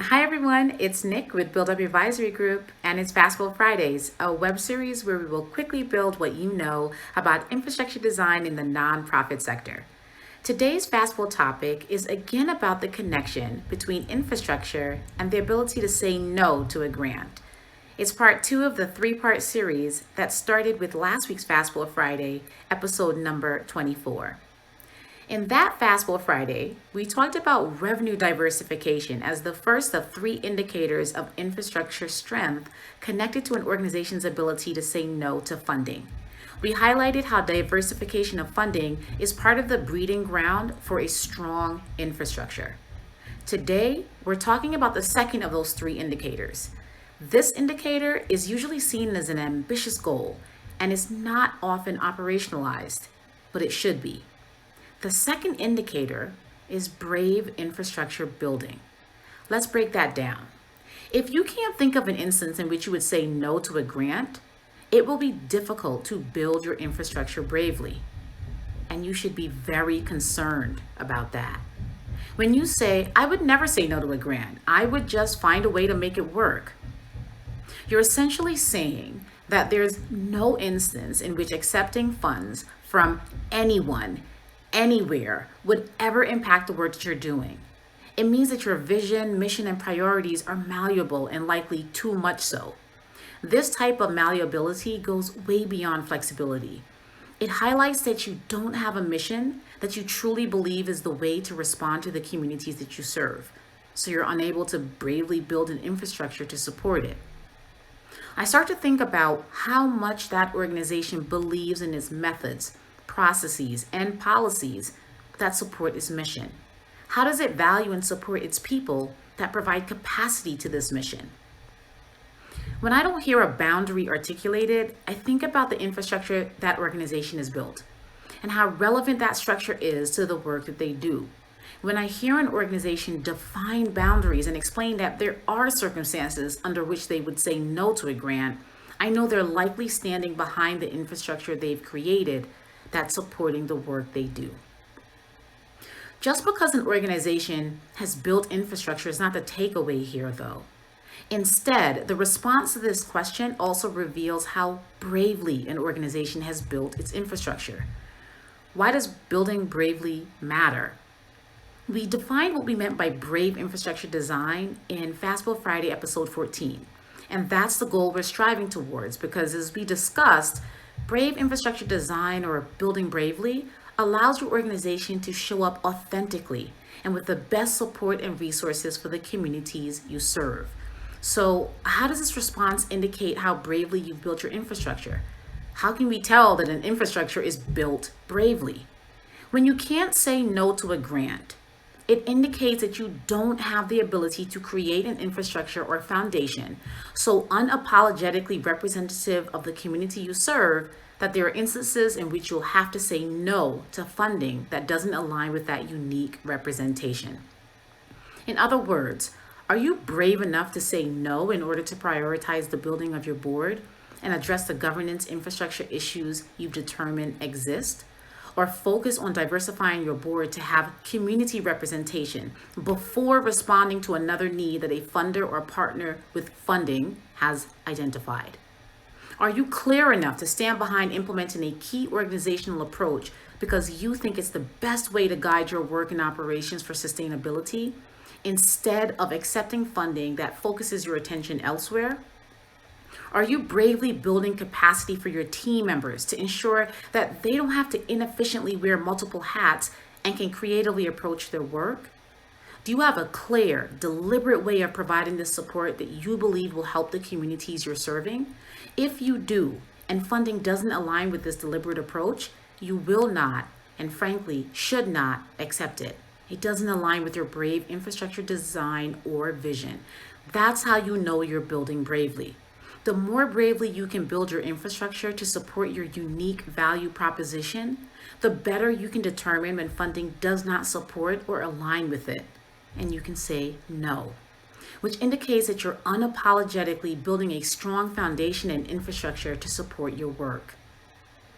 Hi everyone, it's Nick with Build Up Advisory Group, and it's Fastball Fridays, a web series where we will quickly build what you know about infrastructure design in the nonprofit sector. Today's Fastball topic is again about the connection between infrastructure and the ability to say no to a grant. It's part two of the three-part series that started with last week's Fastball Friday, episode number 24. In that Fastball Friday, we talked about revenue diversification as the first of three indicators of infrastructure strength connected to an organization's ability to say no to funding. We highlighted how diversification of funding is part of the breeding ground for a strong infrastructure. Today, we're talking about the second of those three indicators. This indicator is usually seen as an ambitious goal and is not often operationalized, but it should be. The second indicator is brave infrastructure building. Let's break that down. If you can't think of an instance in which you would say no to a grant, it will be difficult to build your infrastructure bravely. And you should be very concerned about that. When you say, I would never say no to a grant, I would just find a way to make it work, you're essentially saying that there's no instance in which accepting funds from anyone anywhere would ever impact the work that you're doing. It means that your vision, mission, and priorities are malleable and likely too much so. This type of malleability goes way beyond flexibility. It highlights that you don't have a mission that you truly believe is the way to respond to the communities that you serve, so you're unable to bravely build an infrastructure to support it. I start to think about how much that organization believes in its methods, processes, and policies that support its mission. How does it value and support its people that provide capacity to this mission? When I don't hear a boundary articulated, I think about the infrastructure that organization has built and how relevant that structure is to the work that they do. When I hear an organization define boundaries and explain that there are circumstances under which they would say no to a grant, I know they're likely standing behind the infrastructure they've created that's supporting the work they do. Just because an organization has built infrastructure is not the takeaway here, though. Instead, the response to this question also reveals how bravely an organization has built its infrastructure. Why does building bravely matter? We defined what we meant by brave infrastructure design in Fastball Friday, episode 14. And that's the goal we're striving towards because, as we discussed, brave infrastructure design, or building bravely, allows your organization to show up authentically and with the best support and resources for the communities you serve. So, how does this response indicate how bravely you've built your infrastructure? How can we tell that an infrastructure is built bravely? When you can't say no to a grant, it indicates that you don't have the ability to create an infrastructure or foundation so unapologetically representative of the community you serve that there are instances in which you'll have to say no to funding that doesn't align with that unique representation. In other words, are you brave enough to say no in order to prioritize the building of your board and address the governance infrastructure issues you've determined exist? Or focus on diversifying your board to have community representation before responding to another need that a funder or partner with funding has identified? Are you clear enough to stand behind implementing a key organizational approach because you think it's the best way to guide your work and operations for sustainability, instead of accepting funding that focuses your attention elsewhere? Are you bravely building capacity for your team members to ensure that they don't have to inefficiently wear multiple hats and can creatively approach their work? Do you have a clear, deliberate way of providing the support that you believe will help the communities you're serving? If you do, and funding doesn't align with this deliberate approach, you will not, and frankly, should not accept it. It doesn't align with your brave infrastructure design or vision. That's how you know you're building bravely. The more bravely you can build your infrastructure to support your unique value proposition, the better you can determine when funding does not support or align with it. And you can say no, which indicates that you're unapologetically building a strong foundation and infrastructure to support your work.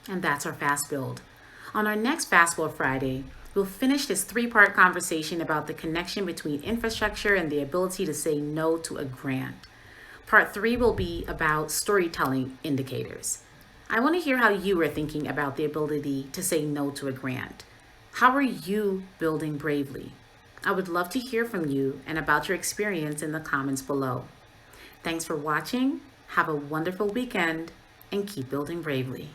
And that's our Fast Build. On our next Fastball Friday, We'll finish this three-part conversation about the connection between infrastructure and the ability to say no to a grant. Part 3 will be about storytelling indicators. I want to hear how you are thinking about the ability to say no to a grant. How are you building bravely? I would love to hear from you and about your experience in the comments below. Thanks for watching. Have a wonderful weekend and keep building bravely.